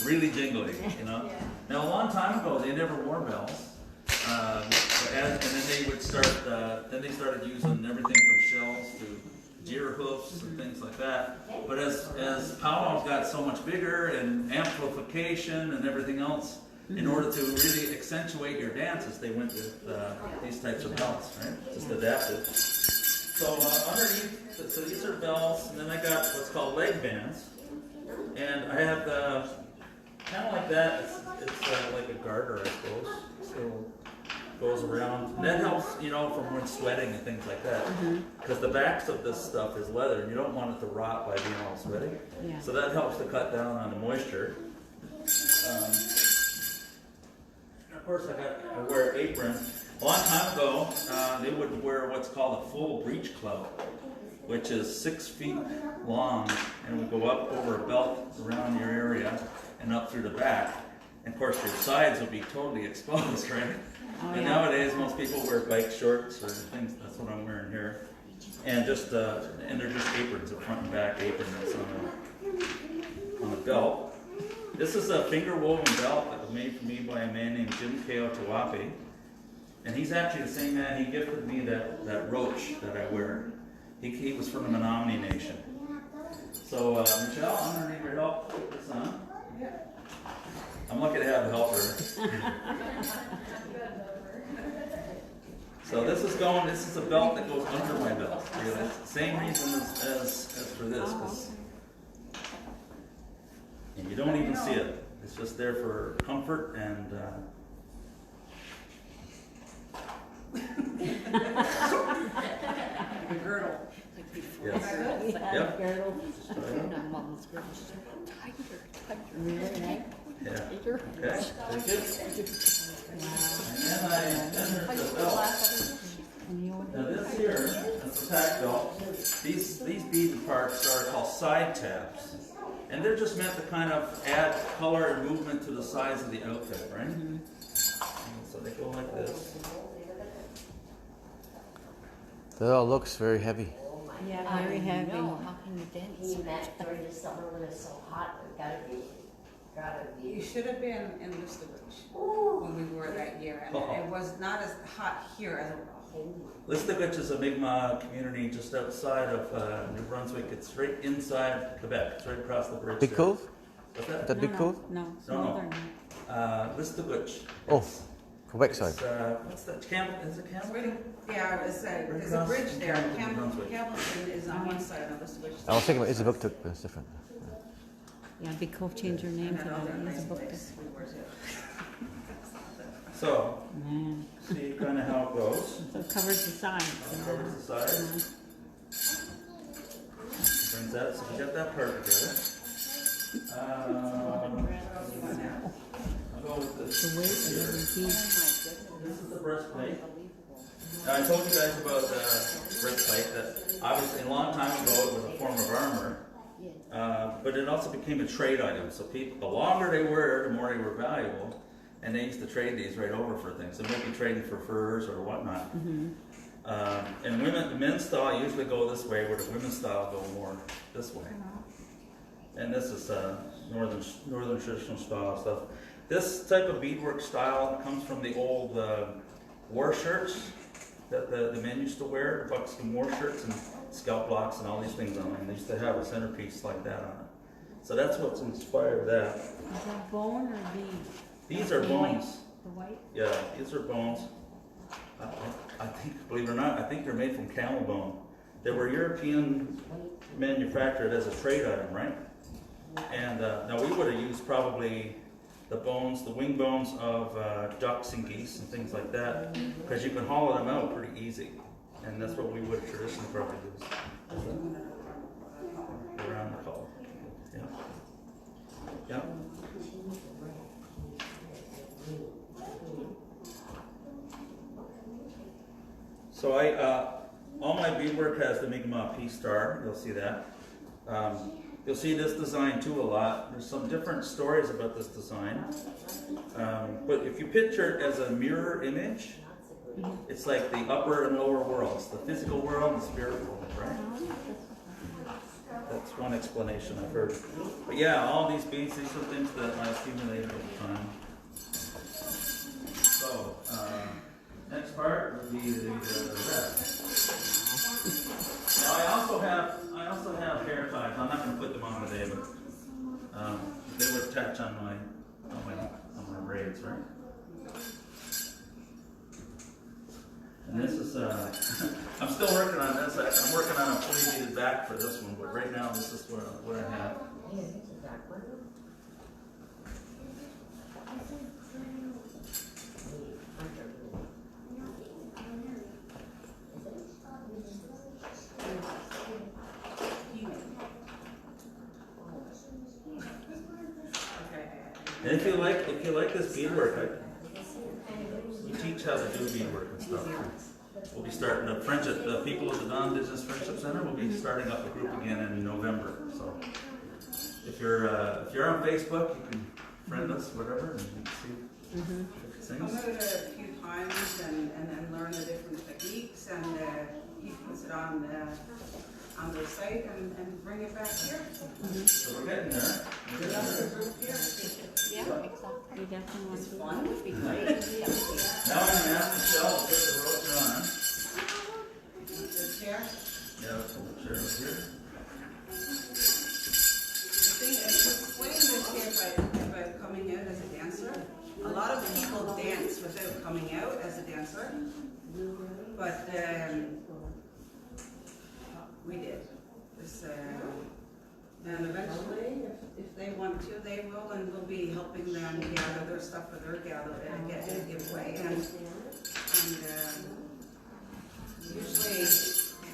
really jingly, you know. Now a long time ago, they never wore bells, and then they would start. Then they started using everything from shells to deer hoofs and things like that. But as powwows got so much bigger and amplification and everything else, in order to really accentuate your dances, they went with these types of bells, right? Just adapted. So underneath, so these are bells, and then I got what's called leg bands, and I have the kind of like that. It's like a garter, I suppose. So goes around, and that helps, you know, from when sweating and things like that. Because the backs of this stuff is leather, and you don't want it to rot by being all sweaty. Yeah. So that helps to cut down on the moisture. And of course, I wear an apron. A long time ago, they would wear what's called a full breech clout, which is 6 feet long, and would go up over a belt around your area and up through the back. And of course, your sides would be totally exposed, right? And nowadays, most people wear bike shorts or things. That's what I'm wearing here, and just and they're just aprons, a front and back apron that's on a belt. This is a finger woven belt that was made for me by a man named Jim Keotawapi, and he's actually the same man. He gifted me that roach that I wear. He was from the Menominee Nation. So Michelle, I'm gonna need your help to put this on. I'm lucky to have a helper. So this is a belt that goes under my belt. Really. It's the same reason as for this. And you don't even see it. It's just there for comfort and the girdle. yes. Yep. Girdle. Not mom's girdle. Tighter. Really? Yeah. Okay. Thank you. And then there's the belt. Now this here, that's a tack belt. These beaded parts are called side tabs. And they're just meant to kind of add color and movement to the sides of the outfit, right? So they go like this. That all looks very heavy. Yeah, very heavy. No, how can you dance? We met during the summer when it's so hot, it gotta be. You should have been in Listovich when we were that year, and it was not as hot here as a whole. Listovich is a Mi'kmaq community just outside of New Brunswick. It's right inside Quebec. It's right across the bridge. Big there. Cove? What's that? That Big Cove? No, it's No, no. northern. Listovich. Oh, Quebec side. It's, what's that? Campbell? Is it Campbell? Yeah, there's a bridge there. Campbellton is on one side of Listovich. I was thinking about Isabuktuk, but it's different. Yeah, Big Cove changed their name to that. It's a book. So, Man. see kind of how it goes. So it covers the sides. It covers the sides. Brings that, so we got that part together. I'll go with this. The weight of here. every piece. This is the breastplate. Now I told you guys about the breastplate that obviously a long time ago it was a form of armor. But it also became a trade item. So people, the longer they were, the more they were valuable. And they used to trade these right over for things. They might be trading for furs or whatnot. And the men's style usually go this way, where the women's style go more this way. And this is northern traditional style stuff. This type of beadwork style comes from the old war shirts that the men used to wear, the buckskin war shirts and scalp locks and all these things on them. They used to have a centerpiece like that on it. So that's what's inspired that. Is that bone or bead? These are bones. The white? Yeah, these are bones. I think, believe it or not, I think they're made from camel bone. They were European manufactured as a trade item, right? And now we would have used probably the bones, the wing bones of ducks and geese and things like that, because you can hollow them out pretty easy. And that's what we would have traditionally probably used. Around the collar. Yeah. Yeah. So all my beadwork has the Mi'kmaq Peace Star. You'll see that. You'll see this design too a lot. There's some different stories about this design. But if you picture it as a mirror image, it's like the upper and lower worlds, the physical world and the spirit world, right? That's one explanation I've heard. But yeah, all these beads, these are things that I accumulated over time. So, next part would be the rest. Now I also have hair ties. I'm not going to put them on today, but they would attach on my braids, right? And this is I'm still working on this. I'm working on a fully beaded back for this one, but right now this is what I have. And if you like this beadwork, we teach how to do beadwork and stuff. We'll be starting a friendship. The people of the Non-Indigenous Friendship Center will be starting up a group again in November. So if you're on Facebook, you can friend us, whatever, and see Come things. out a few times and learn the different techniques, and he puts it on the site and bring it back here. So we're getting there. Yeah, exactly. You definitely want It's to. fun, would be great. Now I'm going to ask Michelle to put the rope on. The chair. Yeah, let's hold the chair up here. The thing is, you explain this here by coming out as a dancer. A lot of people dance without coming out as a dancer, but we did. And eventually, if they want to, they will, and we'll be helping them gather their stuff for their giveaway. And usually,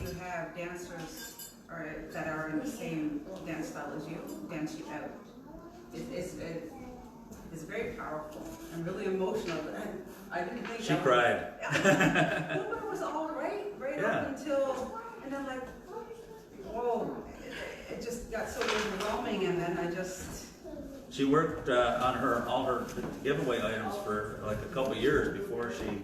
you have dancers that are in the same dance style as you, dance you out. It's very powerful and really emotional. I didn't think She cried. No, but it was all right Yeah. up until, and I'm like, whoa, it just got so overwhelming, and then I just. She worked on all her giveaway items for like a couple years before she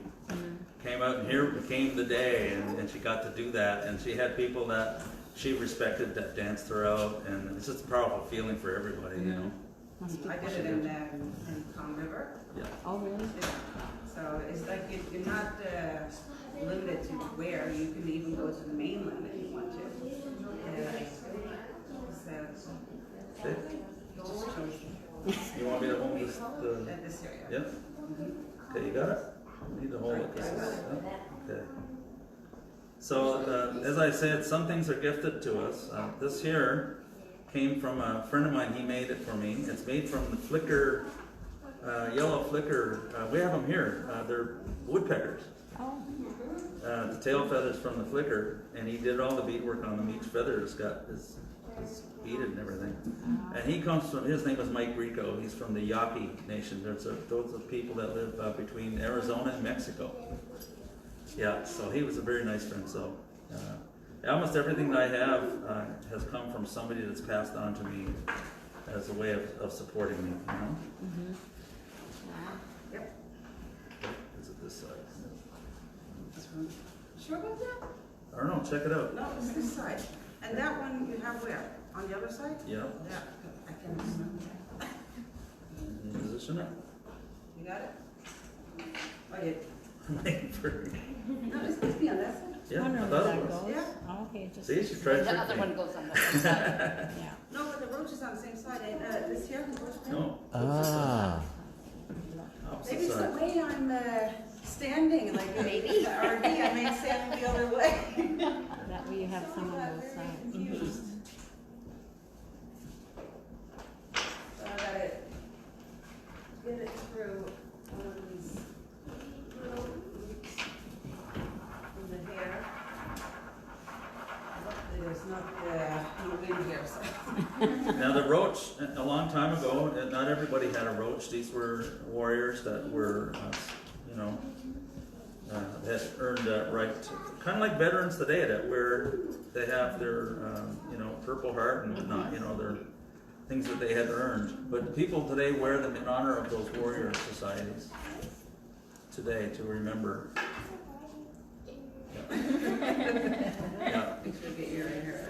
came out, and here came the day, and she got to do that, and she had people that she respected that danced her out, and it's just a powerful feeling for everybody, you know. I did it in Palm River. Yeah. Oh, really? Yeah. So it's like you're not limited to where. You can even go to the mainland if you want to. Okay. Just chose You want me to hold this? this area. Yeah. Okay, you got it. I need to hold it. Okay. So as I said, some things are gifted to us. This here came from a friend of mine. He made it for me. It's made from the flicker, yellow flicker. We have them here. They're woodpeckers. Oh. The tail feathers from the flicker, and he did all the beadwork on them. Each feather has got is beaded and everything. And he comes from. His name is Mike Rico. He's from the Yaqui Nation. Those are people that live between Arizona and Mexico. Yeah, so he was a very nice friend. So almost everything that I have has come from somebody that's passed on to me as a way of supporting me, you know? Yep. Is it this side? Sure about that? I don't know, check it out. No, it's this side. And that one you have where? On the other side? Yeah, Yeah. I can remember that. you position it. You got it? Oh, yeah. Wait for me. No, it's supposed to be on that side. Yeah, Wonder I where thought that it was. goes. Yeah. Oh, okay, just. See, she tried to The trick other me. one goes on the other side. Yeah. No, but the roach is on the same side. Ain't this here? The roach pin? No, Ah. opposite Maybe it's the side. way I'm standing, like maybe the RV. I may stand the other way. That way you have some on both sides. Confused. So I gotta get it through one of these little loops in the hair. Luckily, there's not no wind here, so. Now the roach, a long time ago, not everybody had a roach. These were warriors that were, you know, that earned that right. Kind of like veterans today, that where they have their, you know, Purple Heart and whatnot. You know, their things that they had earned. But people today wear them in honor of those warrior societies today to remember. Yeah. It should get your hair.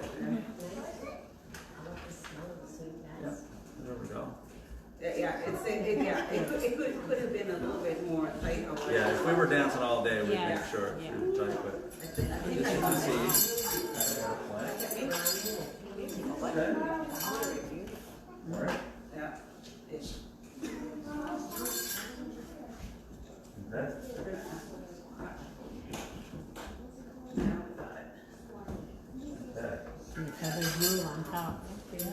It could have been a little bit more tight or whatever. Yeah, if we were dancing all day, we'd Yeah. make sure Yeah. we were tight, but I think as I you can got see, kind of our plan. Okay. All right. Yeah. It's- Okay. Now we got it. Okay. The feathers move on top. And then,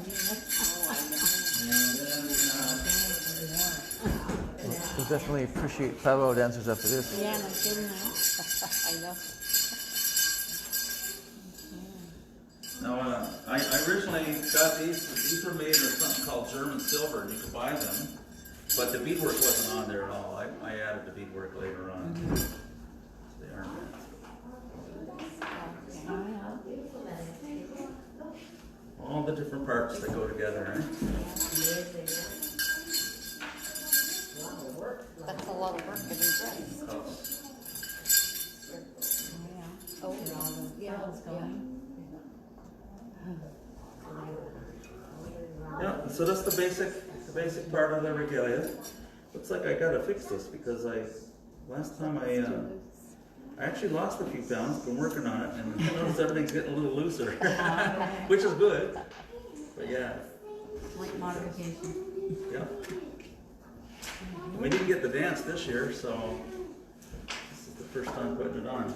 We'll definitely appreciate powwow dancers after this. Yeah, no kidding. I know. now, I originally got these were made of something called German silver, and you could buy them, but the beadwork wasn't on there at all. I added the beadwork later on. They aren't. All the different parts that go together, right? That's a lot of work to be dressed. Oh, and all the bells going. Yeah, so that's the basic part of the regalia. Looks like I gotta fix this because last time I actually lost a few pounds, been working on it, and I noticed everything's getting a little looser, which is good. But yeah, Slight modification. yeah. We didn't get the dance this year, so this is the first time putting it on.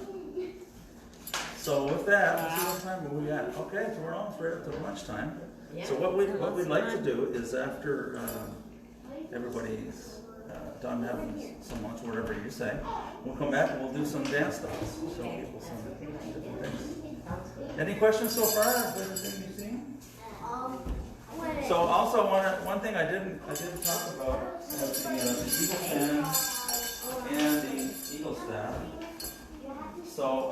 So with that, let's see what time are we at. Okay, so we're almost right up to lunchtime. So what we'd like to do is after everybody's done having some lunch, whatever you say, we'll come back and we'll do some dance styles. Show people some different things. Any questions so far of everything you've seen? So also one thing I didn't talk about was the eagle fan and the eagle staff. So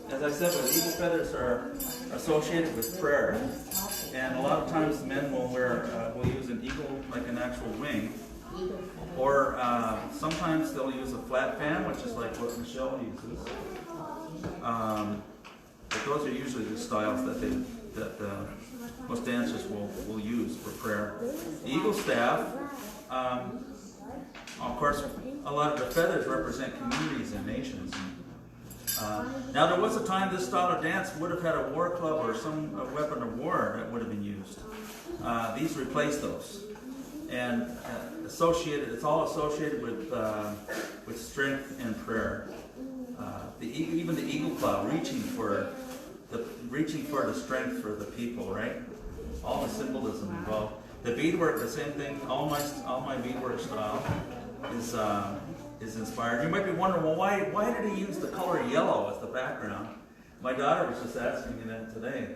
as I said, the eagle feathers are associated with prayer, and a lot of times men will use an eagle like an actual wing, or sometimes they'll use a flat fan, which is like what Michelle uses. But those are usually the styles that most dancers will use for prayer. The eagle staff, of course, a lot of the feathers represent communities and nations. Now there was a time this style of dance would have had a war club or some weapon of war that would have been used. These replace those, and it's all associated with strength and prayer. Even the eagle claw, reaching for the strength for the people, right? All the symbolism involved. The beadwork, the same thing. All my beadwork style is inspired. You might be wondering, well, why did he use the color yellow as the background? My daughter was just asking me that today.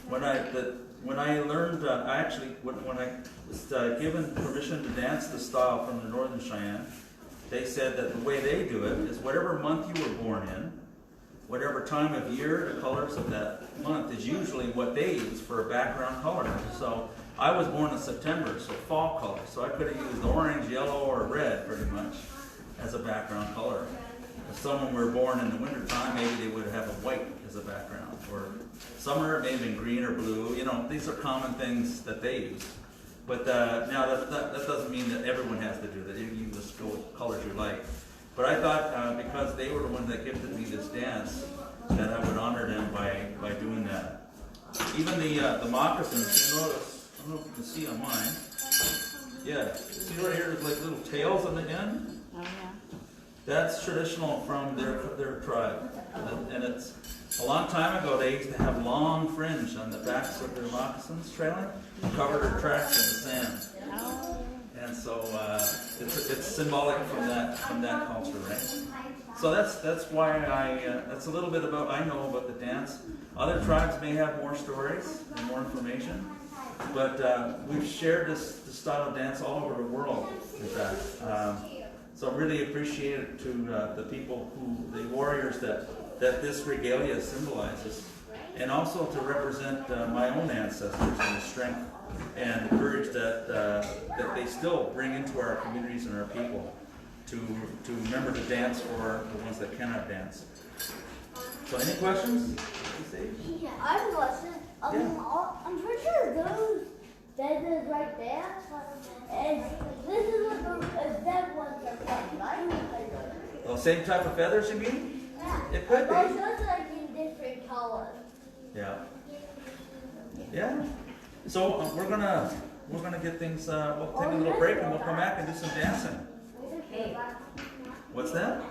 When I learned, when I was given permission to dance the style from the Northern Cheyenne, they said that the way they do it is whatever month you were born in, whatever time of year, the colors of that month is usually what they use for a background color. So I was born in September, so fall color. So I could have used orange, yellow, or red pretty much as a background color. If someone were born in the wintertime, maybe they would have a white as a background. Or summer, it may have been green or blue. You know, these are common things that they use. But now that doesn't mean that everyone has to do that. You can just go with colors you like. But I thought because they were the ones that gifted me this dance, that I would honor them by doing that. Even the moccasins, you notice, I don't know if you can see on mine. Yeah, see right here, there's like little tails on the end. Oh, yeah. That's traditional from their tribe. And it's a long time ago, they used to have long fringe on the backs of their moccasins trailing, covered their tracks in the sand. Oh. And so it's symbolic from that culture, right? So that's why that's a little bit about I know about the dance. Other tribes may have more stories and more information, but we've shared this style of dance all over the world. In fact, so I really appreciate it to the people the warriors that this regalia symbolizes, and also to represent my own ancestors and the strength and the courage that they still bring into our communities and our people to remember to dance for the ones that cannot dance. So any questions? Yeah, I have a question. Yeah. I'm pretty sure those That is right there. And this is what that one's like, right? The same type of feathers, you mean? Yeah. It could be. Those are like in different colors. Yeah. Yeah. So we're gonna get things. We'll take a little break and we'll come back and do some dancing. Okay. What's that?